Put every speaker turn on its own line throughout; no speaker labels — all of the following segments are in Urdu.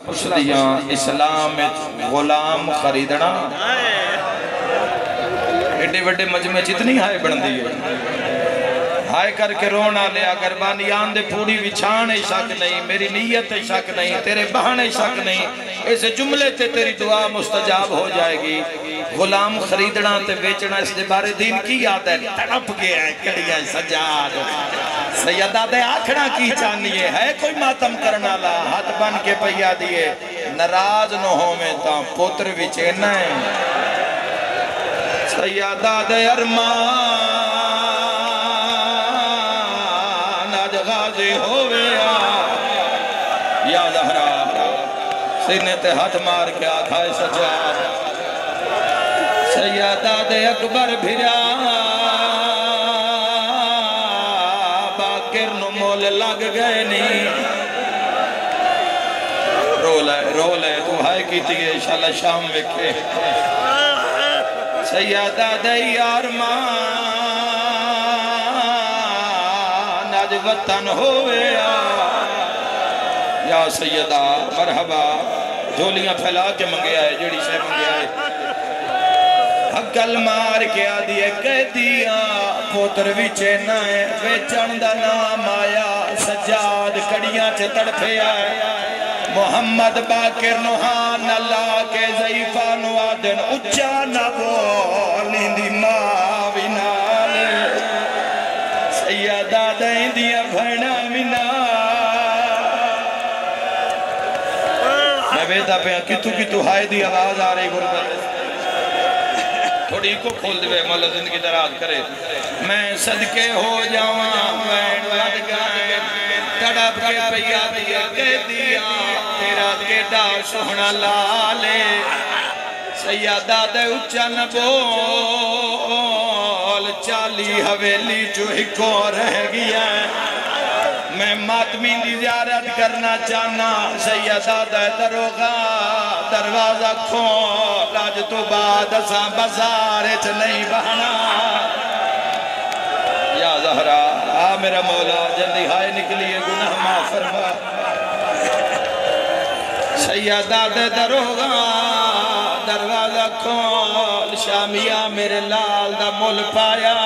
اس دیاں اسلام غلام خریدنا ایڈے وڈے مجمع جتنی ہائے بڑھ دی ہے ہائے کر کے رونا لیا گربانیان دے پوری وچھانے شک نہیں میری نیت شک نہیں تیرے بہانے شک نہیں اس جملے تے تیری دعا مستجاب ہو جائے گی غلام خریدنا تے بیچنا اس دے بارے دین کی یاد ہے تڑپ گیا ہے کڑیاں سجاد سیدہ دے آکھنا کی چانیے ہے کوئی ماتم کرنا لا ہاتھ بن کے پہیا دیے نراز نہ ہو میں تا پوتر وچے نائیں سیدہ دے ارمان غازی ہوئے یا زہرا سینے تے ہاتھ مار کے آکھائے سجاد سیدہ دے اکبر بھرا باکر نو مول لگ گئے نہیں رو لے تو ہائے کی تیئے انشاءاللہ شام وکھے سیدہ دے یارمان وطن ہوئے یا سیدہ مرحبا جھولیاں پھیلا کے منگے آئے جڑی سے منگے آئے حقل مار کے آدھیے کہہ دیا پوتر ویچے نائے ویچن دا نام آیا سجاد کڑیاں چے تڑپے آئے محمد باکر نوحان اللہ کے ضعیفہ نوادن اچھا نہ بولیں دی ماں بنالے سیدہ دائیں دیا بھڑا منا میں بیتا پہ کتو ہائے دی آواز آ رہی غربت تھوڑی کو کھول دے مولا زندگی دراز کرے میں صدقے ہو جاؤں وین وڈ گائے تڑپ کے پیا دیا کہہ دیا تیرا کیڑا سوہنا لالے سیدہ دے اچھا نبول چالی حویلی جو ہکو رہ گیا میں ماتمین دی زیارت کرنا چاہنا سیدہ دے دروغہ دروازہ کھول آج تو بعد اساں بازارچ نہیں بہنا یا زہرا آ میرا مولا جلدی ہائے نکلیے گناہ معاف فرما سیدہ دے دروغہ دروازہ کھول شامیہ میرے لال دا مل پایا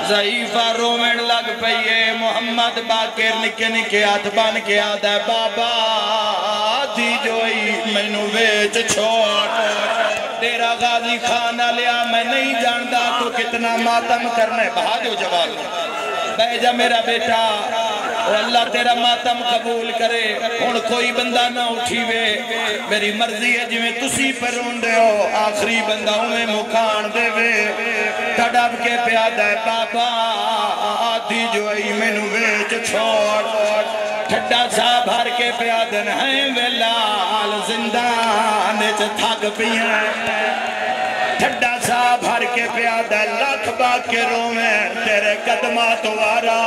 ضعیفہ رومن لگ پئیے محمد باکر نکے نکے ہاتھ بان کے آدھا بابا دی جوئی میں نو ویچ چھوڑ تیرا غازی خانہ لیا میں نہیں جاندہ تو کتنا ماتم کرنے بہا دو جواب بے جا میرا بیٹا اور اللہ تیرا ماتم قبول کرے ہون کوئی بندہ نہ اٹھی وے میری مرضی ہے جو میں تسی پر روندے ہو آخری بندہ میں مکان دے وے تڑپ کے پیادہ ہے بابا آدھی جو ای میں نو ویچ چھوڑ ٹھڈا سا بھر کے پیادن ہیں ویلال زندانے چھ تھاک پیاں ٹھڈا سا بھر کے پیادہ لاکھ باکروں میں تیرے قدمات وارا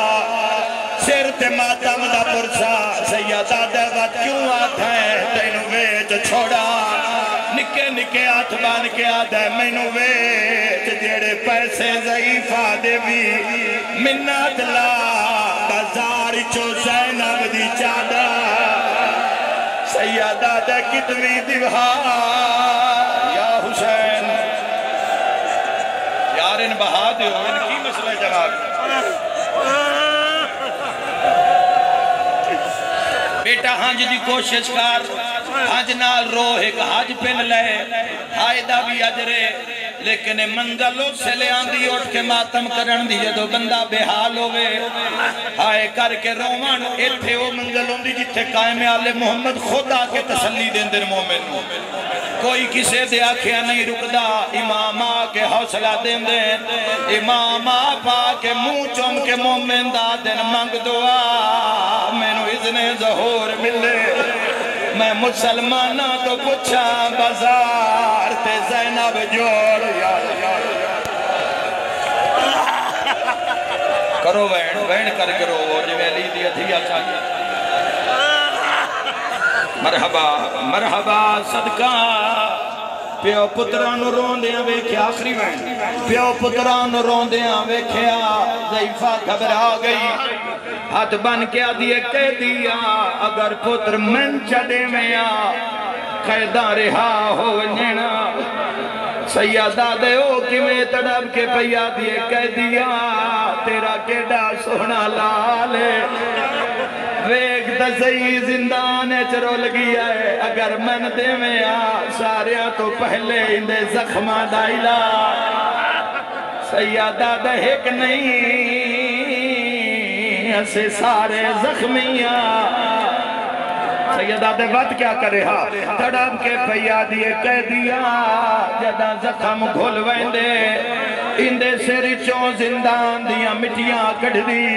سر تے ماتم دا پرسا سیدہ دیوت کیوں آتا ہے تینو ویچ چھوڑا نکے نکے آتھ بان کے آدھا ہے مینو ویچ جیڑے پیسے ضعیفہ دے بھی منت لا بازار چو زینب دی چادا سیدہ دے کتوی دیوہا یا حسین یار ان بہا دے ہو ان کی مسئلہ جواب بیٹا ہانج دی کوشش کر ہانج نال رو ایک حاج پن لے آئیدہ بھی اجرے لیکن منزلوں سے لے آندھی اٹھ کے ماتم کرن دی جدو بندہ بے حال ہوئے آئے کر کے رومان ایتھے وہ منزلوں دی جتے قائم آلے محمد خدا کے تسلی دیں در مومن کوئی کسے دے آکھیا نہیں رکدا امام آکے حوصلہ دیں دیں امام آپا کے منہ چوم کے مومن دا دن منگ دعا میں نو اذن ظہور ملے میں مسلمانہ تو پچھا بازار تے زینب جوڑ کرو وین کر کرو جو ویلی دیا تھی آچاہی مرحبا مرحبا صدقہ پیو پتران روندیاں ویکھیا آخری وین پیو پتران روندیاں ویکھیا ضعیفہ گھبرا گئی ہاتھ بن کے آدھیے کہہ دیا اگر پتر من چڑے میں آ قیدہ رہا ہو نینا سیدہ دے او کی میں تڑب کے پیا دیے کہہ دیا تیرا کیڑا سونا لالے ویگ دزئی زندان چرو لگیا ہے اگر من دے میں آ ساریا تو پہلے اندے زخمہ دائلا سیدہ دے ایک نہیں اسے سارے زخمیاں سیدہ دے وقت کیا کرے ہاں تڑب کے پیا دیے کہہ دیا جدہ زخم گھول ویندے اندے سرچوں زندان دیا مٹیاں کڑھ دی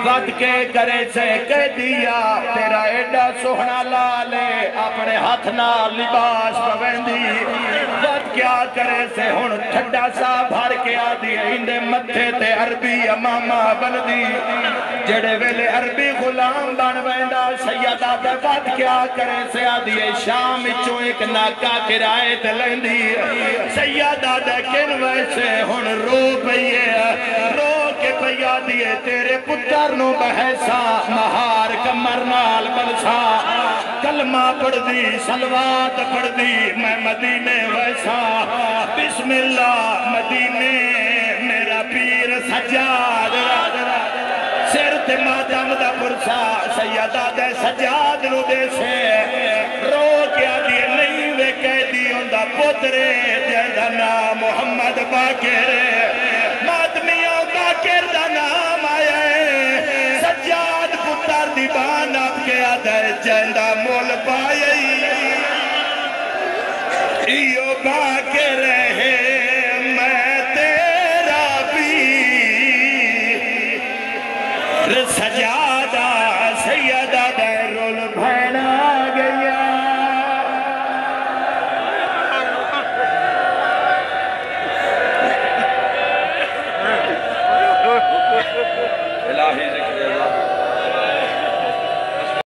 وقت کے کرے سے کہہ دیا تیرا ایڈا سوہنا لالے اپنے ہاتھ نہ لباس پویندی وقت کیا کرے سے ہن ٹھڈا سا بھر کے آدھی اندے متھے تے عربی امامہ بندی جڑے ویلے عربی غلام بن ویندا سیدہ دے وقت کیا کرے سے آدھی شام چوں ایک ناکا کرائے تے لیندی سیدہ دے کن ویسے ہن رو پئیے رو کے پیا دیے تیرے پتر نو بحیسا مہار کمر نال بلسا کلمہ پڑھ دی سلوات پڑھ دی میں مدینے ویسا بسم اللہ مدینے میرا پیر سجاد سر تے ماتم دا پرسا سیدہ دے سجاد نو دے سے رو کیا دیے نہیں وے کہہ دی اندہ پترے جیدہ نام محمد باقر ماتمیوں باقر دا نام آئے سجاد پتر دیبان اب کے آدھر جیدہ مول پائے ایو باقر ہے میں تیرا پیر سجادہ سیدہ بیرول بھینا گیا الہی ذکر